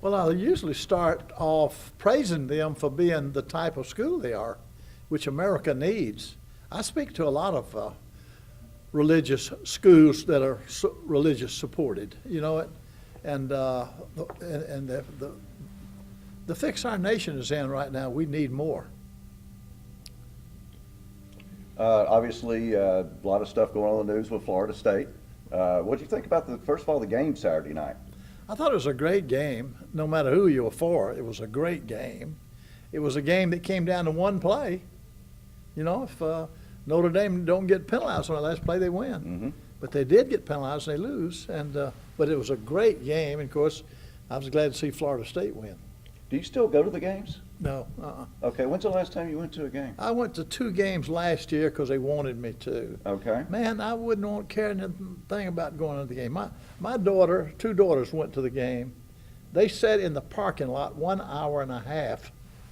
Well, I usually start off praising them for being the type of school they are, which America needs. I speak to a lot of religious schools that are religious supported, you know it, and the fix our nation is in right now, we need more. Obviously, a lot of stuff going on in the news with Florida State. What do you think about first of all, the game Saturday night? I thought it was a great game, no matter who you were for. It was a great game. It was a game that came down to one play. You know, if Notre Dame don't get penalized on the last play, they win. Mm-hmm. But they did get penalized and they lose. But it was a great game. And of course, I was glad to see Florida State win. Do you still go to the games? No. Okay, when's the last time you went to a game? I went to 2 games last year because they wanted me to. Okay. Man, I wouldn't want to care anything about going to the game. My daughter, 2 daughters went to the game. They sat in the parking lot 1 hour and a half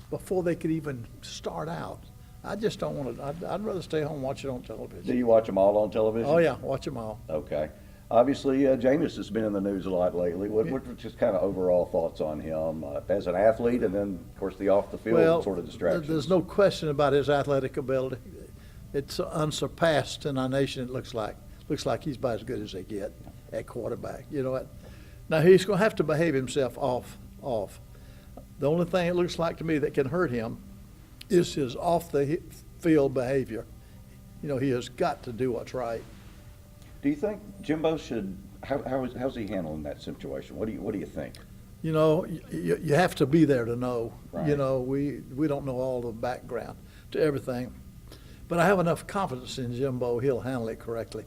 before they could even start out. I just don't want to. I'd rather stay home and watch it on television. Do you watch them all on television? Oh, yeah, watch them all. Okay. Obviously, Jameis has been in the news a lot lately. What just kind of overall thoughts on him as an athlete, and then, of course, the off-the-field sort of distractions? There's no question about his athletic ability. It's unsurpassed in our nation, it looks like. Looks like he's about as good as they get at quarterback. You know what? Now, he's going to have to behave himself off. The only thing it looks like to me that can hurt him is his off-the-field behavior. You know, he has got to do what's right. Do you think Jimbo should? How's he handling that situation? What do you think? You know, you have to be there to know. Right. You know, we don't know all the background to everything, but I have enough confidence in Jimbo. He'll handle it correctly.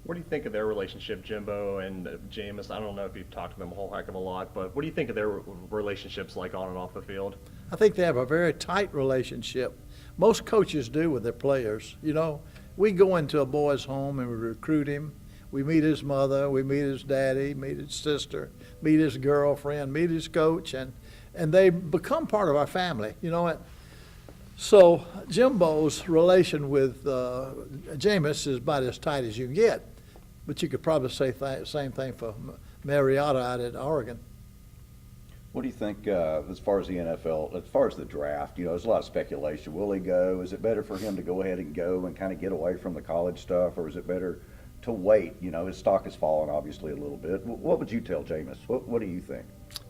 What do you think of their relationship, Jimbo and Jameis? I don't know if you've talked to them a whole heck of a lot, but what do you think of their relationships like on and off the field? I think they have a very tight relationship. Most coaches do with their players. You know, we go into a boy's home and we recruit him. We meet his mother, we meet his daddy, meet his sister, meet his girlfriend, meet his coach, and they become part of our family. You know what? So Jimbo's relation with Jameis is about as tight as you can get. But you could probably say the same thing for Mariota out at Oregon. What do you think as far as the NFL, as far as the draft? You know, there's a lot of speculation. Will he go? Is it better for him to go ahead and go and kind of get away from the college stuff, or is it better to wait? You know, his stock has fallen obviously a little bit. What would you tell Jameis? What do you think?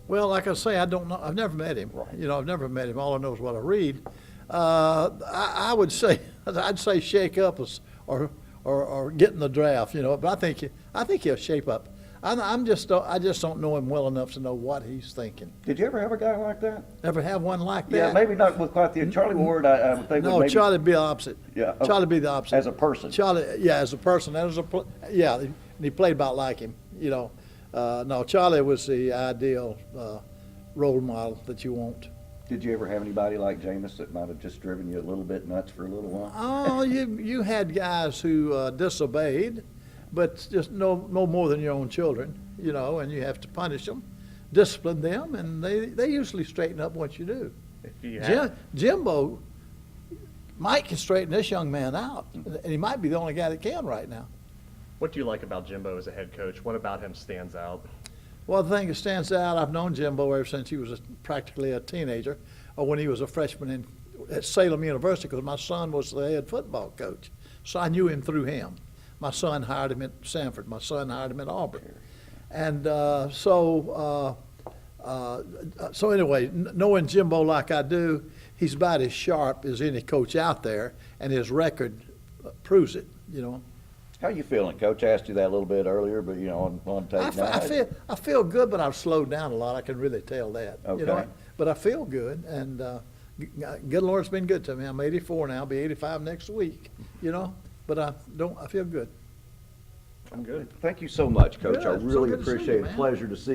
Well, like I say, I don't know. I've never met him. Right. You know, I've never met him. All I know is what I read. I would say I'd say shake up or get in the draft. You know, but I think he'll shape up. I just don't know him well enough to know what he's thinking. Did you ever have a guy like that? Ever have one like that? Yeah, maybe not with quite the Charlie Ward. I would think. No, maybe, Charlie be the opposite. Yeah, Charlie be the opposite. as a person. Charlie, yeah, as a person, and he played about like him. You know, no, Charlie was the ideal role model that you want. Did you ever have anybody like Jameis that might have just driven you a little bit nuts for a little while? Oh, you had guys who disobeyed, but just no more than your own children, you know, and you have to punish them, discipline them, and they usually straighten up once you do. If you have, Jimbo, Mike can straighten this young man out, and he might be the only guy that can right now. what do you like about Jimbo as a head coach? What about him stands out? Well, the thing that stands out, I've known Jimbo ever since he was practically a teenager, or when he was a freshman at Salem University, because my son was the head football coach. So I knew him through him. My son hired him at Sanford. My son hired him at Auburn. And so anyway, knowing Jimbo like I do, he's about as sharp as any coach out there, and his record proves it, you know. How you feeling? Coach asked you that a little bit earlier, but you know, on tape now. I feel good, but I've slowed down a lot. I can really tell that. Okay. You know, but I feel good, and good Lord's been good to me. I'm 84 now. I'll be 85 next week. You know, but I feel good. I'm good. Thank you so much, Coach. Good. I It's so really good to see you, appreciate it. man. Pleasure to see you.